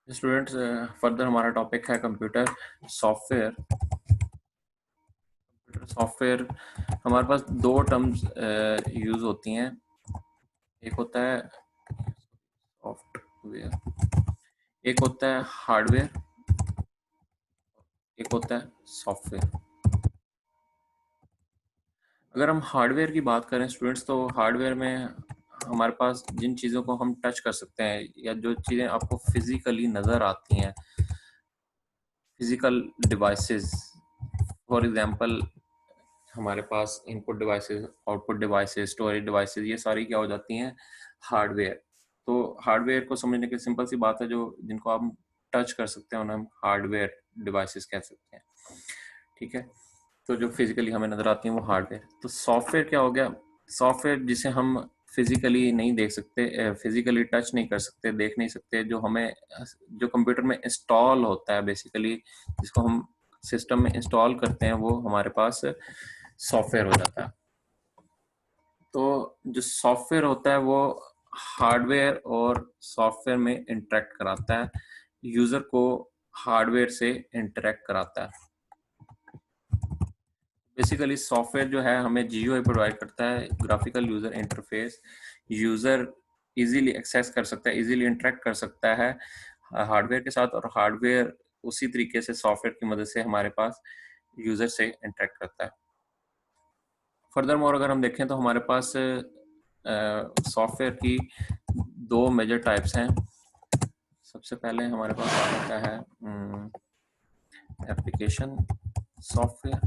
Students, further हमारा topic है computer software. Computer software हमारे पास दो टर्म्स यूज होती हैं। एक होता है सॉफ्टवेयर, एक होता है हार्डवेयर, एक होता है सॉफ्टवेयर। अगर हम हार्डवेयर की बात करें स्टूडेंट्स, तो हार्डवेयर में हमारे पास जिन चीज़ों को हम टच कर सकते हैं या जो चीज़ें आपको फिजिकली नज़र आती हैं, फिजिकल डिवाइसेस। फॉर एग्जांपल, हमारे पास input devices, output devices, storage devices, ये सारी क्या हो जाती हैं, हार्डवेयर। तो हार्डवेयर को समझने की सिंपल सी बात है, जो जिनको आप टच कर सकते हैं उन्हें हम हार्डवेयर डिवाइसेस कह सकते हैं। ठीक है, तो जो फिजिकली हमें नजर आती हैं वो हार्डवेयर। तो सॉफ्टवेयर क्या हो गया? सॉफ्टवेयर जिसे हम फिजिकली नहीं देख सकते, फिजिकली टच नहीं कर सकते, देख नहीं सकते, जो हमें जो कंप्यूटर में इंस्टॉल होता है बेसिकली, जिसको हम सिस्टम में इंस्टॉल करते हैं, वो हमारे पास सॉफ्टवेयर हो जाता है। तो जो सॉफ्टवेयर होता है वो हार्डवेयर और सॉफ्टवेयर में इंटरेक्ट कराता है, यूजर को हार्डवेयर से इंटरेक्ट कराता है। बेसिकली सॉफ्टवेयर जो है हमें GUI प्रोवाइड करता है, graphical user interface. User easily access कर सकता है, इजीली इंटरेक्ट कर सकता है हार्डवेयर के साथ, और हार्डवेयर उसी तरीके से सॉफ्टवेयर की मदद से हमारे पास यूजर से इंटरेक्ट करता है। फर्दर मोर अगर हम देखें तो हमारे पास सॉफ्टवेयर की दो मेजर टाइप्स हैं। सबसे पहले हमारे पास आ जाता है एप्लीकेशन सॉफ्टवेयर,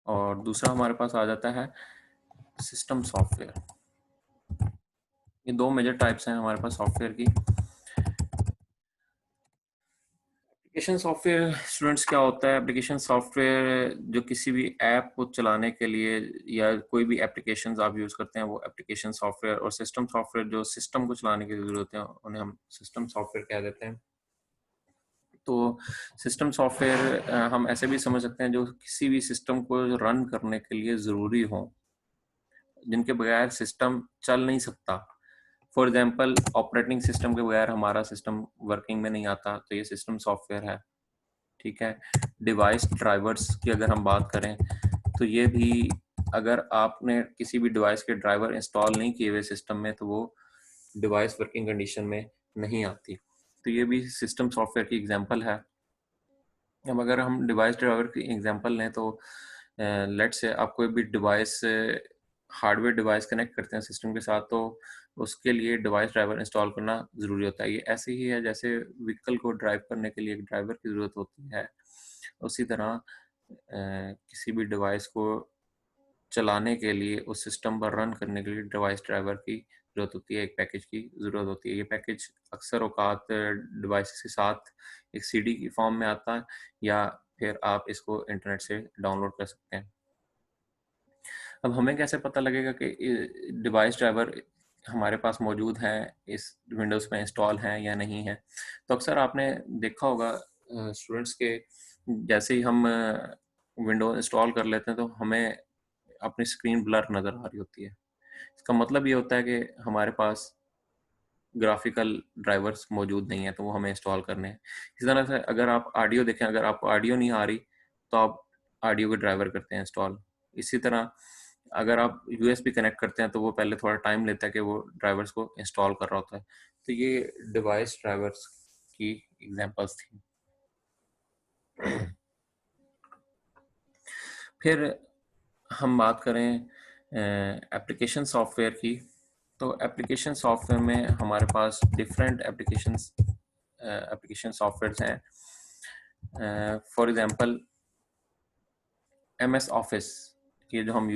और दूसरा हमारे पास आ जाता है सिस्टम सॉफ्टवेयर। ये दो मेजर टाइप्स हैं हमारे पास सॉफ्टवेयर की। एप्लीकेशन सॉफ्टवेयर स्टूडेंट्स क्या होता है? एप्लीकेशन सॉफ्टवेयर जो किसी भी ऐप को चलाने के लिए या कोई भी एप्लीकेशंस आप यूज़ करते हैं वो एप्लीकेशन सॉफ्टवेयर, और सिस्टम सॉफ्टवेयर जो सिस्टम को चलाने की ज़रूरत है उन्हें हम सिस्टम सॉफ्टवेयर कह देते हैं। तो सिस्टम सॉफ्टवेयर हम ऐसे भी समझ सकते हैं जो किसी भी सिस्टम को रन करने के लिए ज़रूरी हो, जिनके बगैर सिस्टम चल नहीं सकता। फॉर एग्जाम्पल, ऑपरेटिंग सिस्टम के बगैर हमारा सिस्टम वर्किंग में नहीं आता, तो ये सिस्टम सॉफ्टवेयर है। ठीक है, डिवाइस ड्राइवर्स की अगर हम बात करें तो ये भी, अगर आपने किसी भी डिवाइस के ड्राइवर इंस्टॉल नहीं किए हुए सिस्टम में, तो वो डिवाइस वर्किंग कंडीशन में नहीं आती। तो ये भी सिस्टम सॉफ्टवेयर की एग्जांपल है। अब अगर हम डिवाइस ड्राइवर की एग्जांपल लें तो लेट्स से आप कोई भी डिवाइस, हार्डवेयर डिवाइस कनेक्ट करते हैं सिस्टम के साथ, तो उसके लिए डिवाइस ड्राइवर इंस्टॉल करना ज़रूरी होता है। ये ऐसे ही है जैसे व्हीकल को ड्राइव करने के लिए एक ड्राइवर की ज़रूरत होती है, उसी तरह किसी भी डिवाइस को चलाने के लिए, उस सिस्टम पर रन करने के लिए डिवाइस ड्राइवर की ज़रूरत होती है, एक पैकेज की ज़रूरत होती है। ये पैकेज अक्सर औकात डिवाइस के साथ एक CD की फॉर्म में आता है, या फिर आप इसको इंटरनेट से डाउनलोड कर सकते हैं। अब हमें कैसे पता लगेगा कि डिवाइस ड्राइवर हमारे पास मौजूद हैं, इस विंडोज़ में इंस्टॉल हैं या नहीं है? तो अक्सर आपने देखा होगा स्टूडेंट्स के, जैसे ही हम विंडो इंस्टॉल कर लेते हैं तो हमें अपनी स्क्रीन ब्लर नज़र आ रही होती है। इसका मतलब ये होता है कि हमारे पास ग्राफिकल ड्राइवर्स मौजूद नहीं है, तो वो हमें इंस्टॉल करने हैं। इस तरह से अगर आप ऑडियो देखें, अगर आपको ऑडियो नहीं आ रही तो आप ऑडियो के ड्राइवर करते हैं इंस्टॉल। इसी तरह अगर आप USB कनेक्ट करते हैं तो वो पहले थोड़ा टाइम लेता है कि वो ड्राइवर्स को इंस्टॉल कर रहा होता है। तो ये डिवाइस ड्राइवर्स की एग्जांपल्स थी। फिर हम बात करें एप्लीकेशन सॉफ्टवेयर की, तो एप्लीकेशन सॉफ्टवेयर में हमारे पास डिफरेंट एप्लीकेशन सॉफ्टवेयर्स हैं। फॉर एग्जांपल MS ऑफिस, ये जो हम